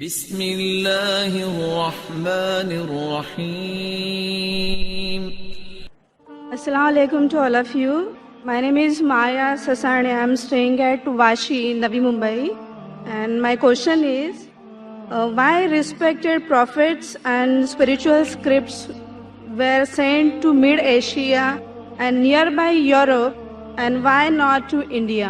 بسم اللہ الرحمن الرحیم. Assalamu alaikum to all of you. My name is Maya Sasani. I am staying at Vashi, Navi Mumbai. And my question is, why respected prophets and spiritual scripts were sent to Mid-Asia and nearby Europe, and why not to India?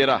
13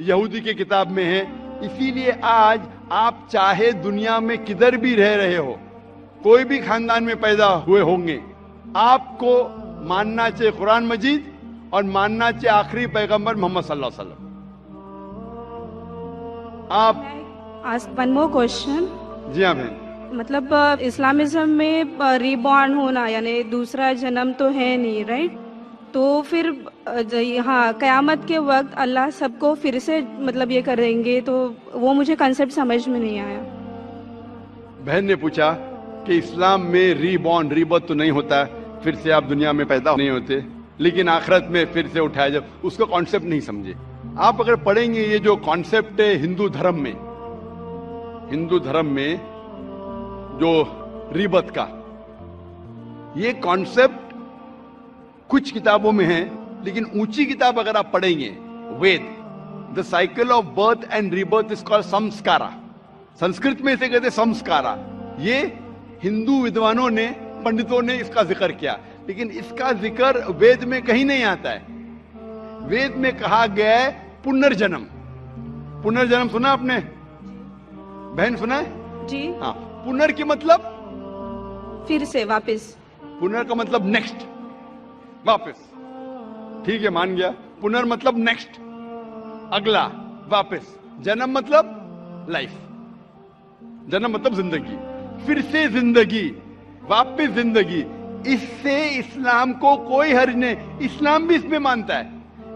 یہودی کے کتاب میں ہے. اسی لیے آج آپ چاہے دنیا میں کدھر بھی رہ رہے ہو, کوئی بھی خاندان میں پیدا ہوئے ہوں گے, آپ کو ماننا چاہیے قرآن مجید اور ماننا چاہیے آخری پیغمبر محمد صلی اللہ علیہ وسلم. آپ ask one more question. جی ہاں بہن, مطلب اسلامزم میں ری بورن ہونا یعنی دوسرا جنم تو ہے نہیں, رائٹ؟ تو پھر ہاں قیامت کے وقت اللہ سب کو پھر سے مطلب یہ کریں گے, تو وہ مجھے کنسیپٹ سمجھ میں نہیں آیا. بہن نے پوچھا کہ اسلام میں ری بورن ری برتھ تو نہیں ہوتا, پھر سے آپ دنیا میں پیدا نہیں ہوتے, لیکن آخرت میں پھر سے اٹھایا جب, اس کا کانسیپٹ نہیں سمجھے. آپ اگر پڑھیں گے یہ جو کانسیپٹ ہے ہندو دھرم میں جو ری برتھ کا, یہ کانسیپٹ کچھ کتابوں میں ہے, لیکن اونچی کتاب اگر آپ پڑھیں گے Veda, the cycle of birth and rebirth is called samskara. Sanskrit میں اسے کہتے سمسکارا. یہ ہندو ودوانوں نے, پنڈتوں نے اس کا ذکر کیا, لیکن اس کا ذکر وید میں کہیں نہیں آتا ہے. وید میں کہا گیا ہے پنرجنم. پنرجنم سنا آپ نے بہن, سنا ہے؟ جی ہاں. پنر کی مطلب پھر سے واپس, پنر کا مطلب نیکسٹ, واپس. ٹھیک ہے, مان گیا. پنر مطلب نیکسٹ, اگلا, واپس. جنم مطلب لائف, جنم مطلب زندگی, پھر سے زندگی, واپس زندگی. اس سے اسلام کو کوئی حرج نہیں. اسلام بھی اس میں مانتا ہے.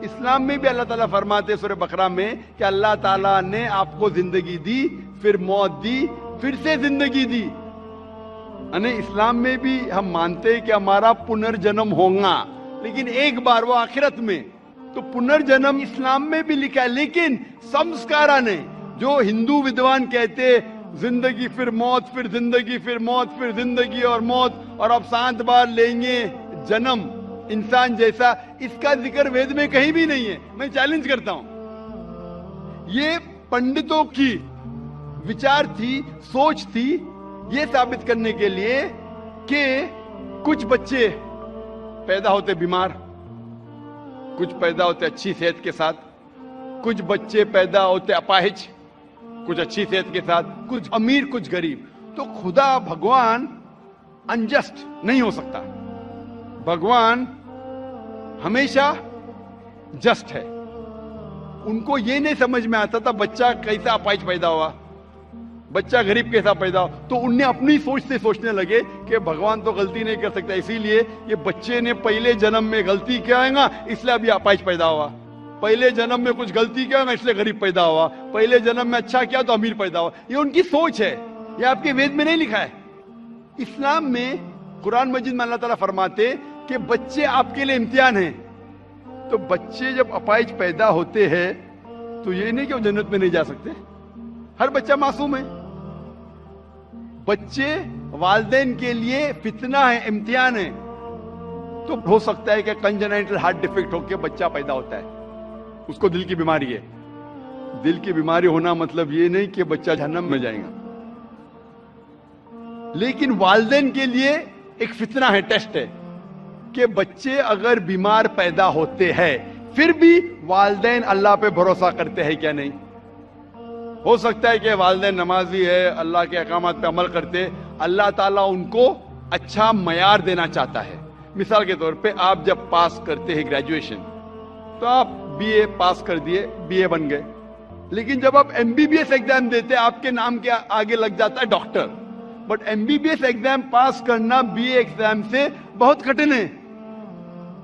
اسلام میں بھی اللہ تعالیٰ فرماتے سورہ بقرہ میں کہ اللہ تعالیٰ نے آپ کو زندگی دی, پھر موت دی, پھر سے زندگی دی. یعنی اسلام میں بھی ہم مانتے ہیں کہ ہمارا پنرجنم ہوگا, لیکن ایک بار, وہ آخرت میں. تو پنرجنم اسلام میں بھی لکھا ہے, لیکن سمسکارا نے, جو ہندو ودوان کہتے زندگی پھر موت, پھر زندگی پھر موت, پھر زندگی اور موت, اور اب 7 بار لیں گے جنم انسان جیسا, اس کا ذکر وید میں کہیں بھی نہیں ہے. میں چیلنج کرتا ہوں, یہ پنڈتوں کی وچار تھی, سوچ تھی, یہ ثابت کرنے کے لیے کہ کچھ بچے پیدا ہوتے بیمار, کچھ پیدا ہوتے اچھی صحت کے ساتھ, کچھ بچے پیدا ہوتے اپاہج, کچھ اچھی صحت کے ساتھ, کچھ امیر کچھ غریب. تو خدا بھگوان انجسٹ نہیں ہو سکتا. بھگوان ہمیشہ جسٹ ہے. ان کو یہ نہیں سمجھ میں آتا تھا بچہ کیسا اپاہج پیدا ہوا, بچہ غریب کیسا پیدا ہوا. تو ان نے اپنی سوچ سے سوچنے لگے کہ بھگوان تو غلطی نہیں کر سکتا, اسی لیے یہ بچے نے پہلے جنم میں غلطی کیا ہے گا, اس لیے اب یہ اپاہج پیدا ہوا. پہلے جنم میں کچھ غلطی کیا ہے, اس لیے غریب پیدا ہوا. پہلے جنم میں اچھا کیا تو امیر پیدا ہوا. یہ ان کی سوچ ہے, یہ آپ کے وید میں نہیں لکھا ہے. اسلام میں قرآن مجید میں اللہ تعالیٰ فرماتے کہ بچے آپ کے لیے امتحان ہیں. تو بچے جب اپاہج پیدا ہوتے ہیں تو یہ نہیں کہ وہ جنت میں نہیں جا سکتے. ہر بچہ معصوم ہے. بچے والدین کے لیے فتنہ ہے, امتحان ہے. تو ہو سکتا ہے کہ کنجنائٹل ہارٹ ڈیفیکٹ ہو کے بچہ پیدا ہوتا ہے, اس کو دل کی بیماری ہے. دل کی بیماری ہونا مطلب یہ نہیں کہ بچہ جہنم میں جائے گا, لیکن والدین کے لیے ایک فتنہ ہے, ٹیسٹ ہے کہ بچے اگر بیمار پیدا ہوتے ہیں پھر بھی والدین اللہ پہ بھروسہ کرتے ہیں کیا نہیں. ہو سکتا ہے کہ والدین نمازی ہے, اللہ کے احکامات پہ عمل کرتے, اللہ تعالیٰ ان کو اچھا معیار دینا چاہتا ہے. مثال کے طور پہ آپ جب پاس کرتے ہیں گریجویشن, تو آپ بی اے پاس کر دیے, بی اے بن گئے, لیکن جب آپ M B B S exam دیتے آپ کے نام کے آگے لگ جاتا ہے doctor. But M B B S exam pass کرنا بی اے ایگزام سے بہت کٹھن ہے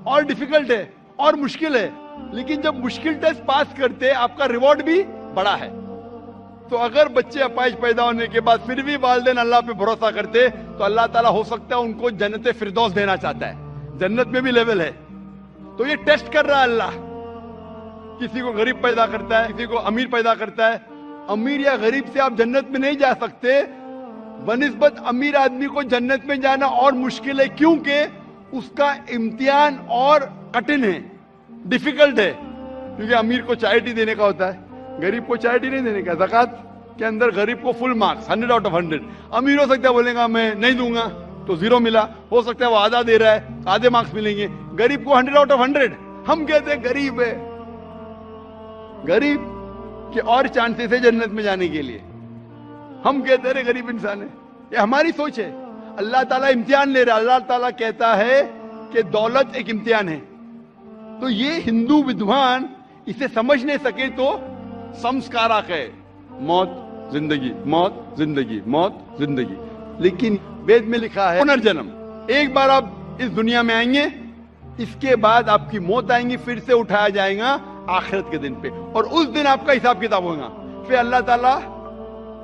اور ڈیفیکلٹ ہے اور مشکل ہے, لیکن جب مشکل ٹیسٹ پاس کرتے آپ کا ریوارڈ بھی بڑا ہے. تو اگر بچے اپاہج پیدا ہونے کے بعد پھر بھی والدین اللہ پہ بھروسہ کرتے تو اللہ تعالیٰ ہو سکتا ہے ان کو جنت فردوس دینا چاہتا ہے. جنت میں بھی لیول ہے. تو یہ ٹیسٹ کر رہا ہے اللہ, کسی کو غریب پیدا کرتا ہے, کسی کو امیر پیدا کرتا ہے. امیر یا غریب سے آپ جنت میں نہیں جا سکتے, بنسبت امیر آدمی کو جنت میں جانا اور مشکل ہے, کیونکہ اس کا امتحان اور کٹھن ہے, ڈیفیکلٹ ہے. کیونکہ امیر کو چیریٹی دینے کا ہوتا ہے, غریب کو چیریٹی نہیں دینے کا. زکات کے اندر غریب کو فل مارکس 100 آؤٹ آف 100. امیر ہو سکتا ہے بولے گا میں نہیں دوں گا تو 0 ملا, ہو سکتا ہے وہ آدھا دے رہا ہے, آدھے مارکس ملیں گے. غریب کو 100 آؤٹ آف 100. ہم کہتے ہیں غریب ہے, غریب کہ اور چانسز ہے جنت میں جانے کے لیے. ہم کہتے ہیں غریب انسان ہے. یہ ہماری سوچ ہے. اللہ تعالیٰ امتحان لے رہا ہے. اللہ تعالیٰ کہتا ہے کہ دولت ایک امتحان ہے. تو یہ ہندو ودوان اسے سمجھ نہیں سکے تو سمسکارا ہے موت زندگی موت زندگی موت زندگی. لیکن وید میں لکھا ہے پنرجنم. ایک بار آپ اس دنیا میں آئیں گے, اس کے بعد آپ کی موت آئیں گی, پھر سے اٹھایا جائے گا آخرت کے دن پہ, اور اس دن آپ کا حساب کتاب ہوگا. پھر اللہ تعالیٰ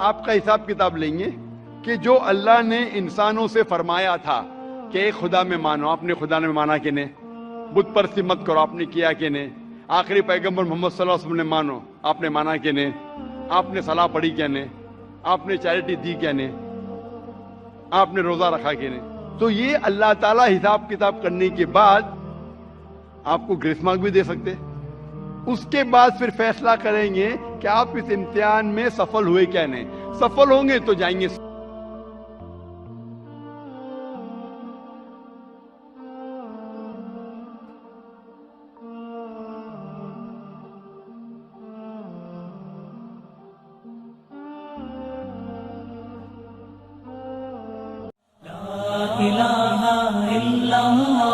آپ کا حساب کتاب لیں گے کہ جو اللہ نے انسانوں سے فرمایا تھا کہ ایک خدا میں مانو, آپ نے خدا نے مانا کہ نہیں, بت پرستی مت کرو, آپ نے کیا کہ نہیں, آخری پیغمبر محمد صلی اللہ علیہ وسلم نے مانو, آپ نے مانا کہ نہیں, آپ نے صلاح پڑھی کیا نہیں, آپ نے چیریٹی دی کیا نہیں, آپ نے روزہ رکھا کہ نہیں. تو یہ اللہ تعالیٰ حساب کتاب کرنے کے بعد آپ کو گریس مارک بھی دے سکتے. اس کے بعد پھر فیصلہ کریں گے کہ آپ اس امتحان میں سفل ہوئے کیا نہیں. سفل ہوں گے تو جائیں گے. لا إله إلا الله